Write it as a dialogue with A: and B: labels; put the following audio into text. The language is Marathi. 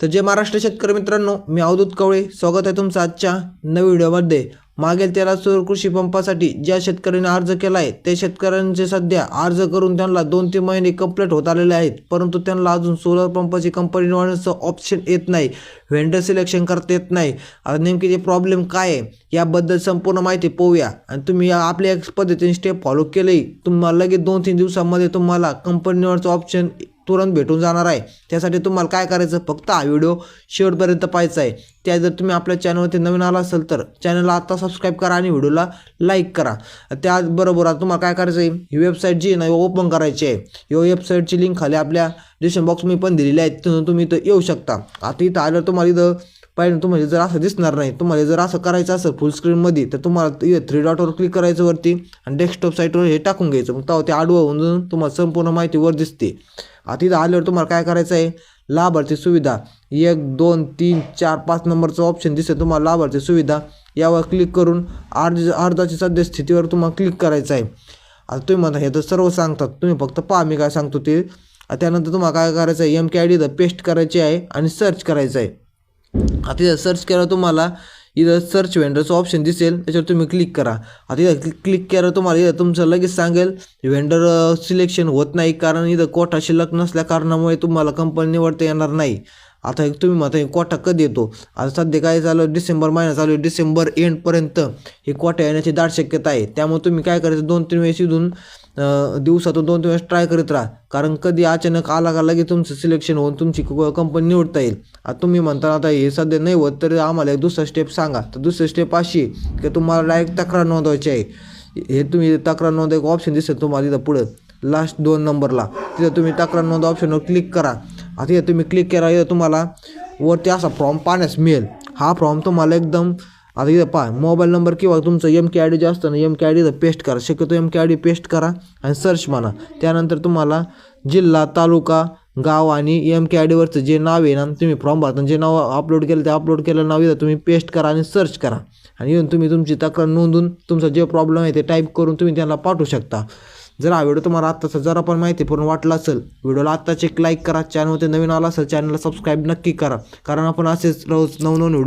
A: तर जय महाराष्ट्र शेतकरी मित्रांनो, मी अवधूत कवळे स्वागत आहे तुमचं आजच्या नवीन व्हिडिओमध्ये। मागील 13 सौर कृषी पंपासाठी ज्या शेतकऱ्यांनी अर्ज केला आहे ते शेतकऱ्यांचे सध्या अर्ज करून त्यांना 2-3 महिने कंप्लीट होत आलेले आहेत, परंतु त्यांना अजून सोलर पंपाची कंपनी निवडण्याचं ऑप्शन येत नाही, व्हेंडर सिलेक्शन करता येत नाही। आता नेमकी ते प्रॉब्लेम काय आहे याबद्दल संपूर्ण माहिती पाहूया आणि तुम्ही आपल्या पद्धतीने स्टेप फॉलो केले तुम्हाला लगेच 2-3 दिवसांमध्ये तुम्हाला कंपनी निवडण्याचं ऑप्शन तुरंत भेटून जाणार आहे। त्यासाठी तुम्हाला काय करायचं, फक्त हा व्हिडिओ शेवटपर्यंत पाहायचा आहे। त्या जर तुम्ही आपल्या चॅनलवरती नवीन आला असेल तर चॅनलला आता सबस्क्राईब करा आणि व्हिडिओला लाईक करा। त्याचबरोबर तुम्हाला काय करायचं आहे, ही वेबसाईट जी आहे ना ओपन करायची आहे। या वेबसाईटची लिंक खाली आपल्या डिस्क्रिप्शन बॉक्समध्ये पण दिलेली आहे, तिथून तुम्ही इथं येऊ शकता। आता इथं आल्यावर तुम्हाला इथं पाहिजे तुम्हाला जर असं दिसणार नाही, तुम्हाला जर असं करायचं असेल फुल स्क्रीनमध्ये तर तुम्हाला 3 डॉटवर क्लिक करायचं वरती आणि डेस्कटॉप साईटवर हे टाकून घ्यायचं, मग तेव्हा ते आडवं होऊन तुम्हाला संपूर्ण माहिती वर दिसते। आता इथं आल्यावर तुम्हाला काय करायचं आहे, लाभार्थी सुविधा 1, 2, 3, 4, 5 नंबरचं ऑप्शन दिसेल तुम्हाला लाभार्थी सुविधा, यावर क्लिक करून अर्जाची सध्या स्थितीवर तुम्हाला क्लिक करायचं आहे। आता तुम्ही म्हणता हे तर सर्व सांगतात, तुम्ही फक्त पहा मी काय सांगतो ते। त्यानंतर तुम्हाला काय करायचं आहे, MKID इथं पेस्ट करायची आहे आणि सर्च करायचं आहे। आता इथं सर्च केल्यावर तुम्हाला इथं सर्च व्हेंडरचं ऑप्शन दिसेल, त्याच्यावर तुम्ही क्लिक करा। आता इथं क्लिक केल्यावर तुम्हाला इथं तुमचं लगेच सांगेल व्हेंडर सिलेक्शन होत नाही, कारण इथं कोटा शिल्लक नसल्या कारणामुळे तुम्हाला कंपनी निवडता येणार नाही। आता तुम्ही म्हणता कोटा कधी येतो, आता सध्या काय झालं, डिसेंबर महिना चालू आहे, डिसेंबर एंडपर्यंत हे कोटा येण्याची दाट शक्यता आहे। त्यामुळे तुम्ही काय करायचं, 2-3 वेळेस इथून दिवसातून 2-3 वेळेस ट्राय करीत राहा, कारण कधी अचानक आला का लगेच तुमचं सिलेक्शन होऊन तुमची कंपनी निवडता येईल। आता तुम्ही म्हणता आता हे सध्या नाही होत तर आम्हाला एक दुसरा स्टेप सांगा, तर दुसरी स्टेप अशी की तुम्हाला डायरेक्ट तक्रार नोंदवायची आहे। हे तुम्ही तक्रार नोंदवायचं ऑप्शन दिसेल तुम्हाला इथं पुढं लास्ट 2 नंबरला, तिथं तुम्ही तक्रार नोंदवा ऑप्शनवर क्लिक करा। आता इथं तुम्ही क्लिक करा, इथं तुम्हाला वरती असा फॉर्म पाहण्यास मिळेल। हा फॉर्म तुम्हाला एकदम आता इथं पहा, मोबाईल नंबर किंवा तुमचं MKID जे असतं ना MKID इथं पेस्ट करा, शक्यतो MKID पेस्ट करा आणि सर्च म्हणा। त्यानंतर तुम्हाला जिल्हा, तालुका, गाव आणि MKIDवरचं जे नाव आहे ना, तुम्ही फॉर्म भरताना जे नाव अपलोड केलं ते अपलोड केलेलं नाव इथं तुम्ही पेस्ट करा आणि सर्च करा आणि येऊन तुम्ही तुमची तक्रार नोंदवून तुमचा जे प्रॉब्लेम आहे ते टाईप करून तुम्ही त्यांना पाठवू शकता। जर हा व्हिडिओ तुम्हाला आत्ताचा जरा पण माहितीपूर्ण वाटला असेल, व्हिडिओला आत्ताच एक लाईक करा, चॅनलवरती नवीन आला असेल चॅनलला सबस्क्राईब नक्की करा, कारण आपण असेच रोज नवनवीन व्हिडिओ